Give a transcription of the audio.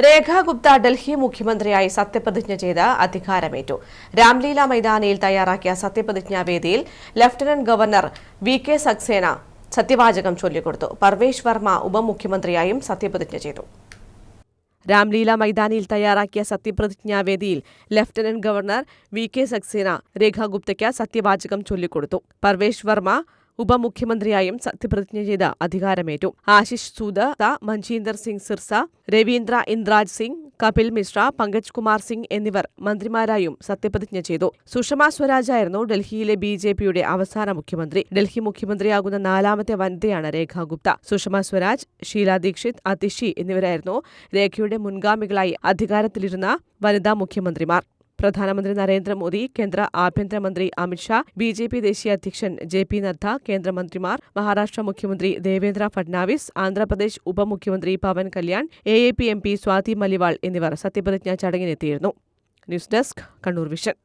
രേഖാ ഗുപ്ത ഡൽഹി മുഖ്യമന്ത്രിയായി സത്യപ്രതിജ്ഞ ചെയ്ത് അധികാരമേറ്റു. രാംലീല മൈതാനിയിൽ തയ്യാറാക്കിയ സത്യപ്രതിജ്ഞാവേദിയിൽ ലഫ്റ്റനന്റ് ഗവർണർ വി.കെ. സക്സേന സത്യവാചകം ചൊല്ലിക്കൊടുത്തു. പർവേഷ് വർമ്മ ഉപമുഖ്യമന്ത്രിയായും സത്യപ്രതിജ്ഞ ചെയ്തു. രാംലീല മൈതാനിയിൽ തയ്യാറാക്കിയ സത്യപ്രതിജ്ഞാവേദിയിൽ ലഫ്റ്റനന്റ് ഗവർണർ വി.കെ. സക്സേന രേഖാ ഗുപ്തയ്ക്ക് സത്യവാചകം ചൊല്ലിക്കൊടുത്തു. പർവേഷ് വർമ്മ ഉപമുഖ്യമന്ത്രിയായും സത്യപ്രതിജ്ഞ ചെയ്ത് അധികാരമേറ്റു. ആശിഷ് സൂദ്, മഞ്ജീന്ദർ സിംഗ് സിർസ, രവീന്ദ്ര ഇന്ദ്രാജ് സിംഗ്, കപിൽ മിശ്ര, പങ്കജ് കുമാർ സിംഗ് എന്നിവർ മന്ത്രിമാരായും സത്യപ്രതിജ്ഞ ചെയ്തു. സുഷമ സ്വരാജായിരുന്നു ഡൽഹിയിലെ ബി.ജെ.പിയുടെ അവസാന മുഖ്യമന്ത്രി. ഡൽഹി മുഖ്യമന്ത്രിയാകുന്ന നാലാമത്തെ വനിതയാണ് രേഖാ ഗുപ്ത. സുഷമ സ്വരാജ്, ഷീല ദീക്ഷിത്, അതിഷി എന്നിവരായിരുന്നു രേഖയുടെ മുൻഗാമികളായി അധികാരത്തിലിരുന്ന വനിതാ മുഖ്യമന്ത്രിമാർ. പ്രധാനമന്ത്രി നരേന്ദ്രമോദി, കേന്ദ്ര ആഭ്യന്തരമന്ത്രി അമിത്ഷാ, ബി.ജെ.പി ദേശീയ അധ്യക്ഷൻ ജെ.പി. നദ്ദ, കേന്ദ്രമന്ത്രിമാർ, മഹാരാഷ്ട്ര മുഖ്യമന്ത്രി ദേവേന്ദ്ര ഫഡ്നാവിസ്, ആന്ധ്രാപ്രദേശ് ഉപമുഖ്യമന്ത്രി പവൻ കല്യാൺ, എ.എ.പി. എം.പി. സ്വാതി മലിവാൾ എന്നിവർ സത്യപ്രതിജ്ഞാ ചടങ്ങിനെത്തിയിരുന്നു. News desk, Kannur vision.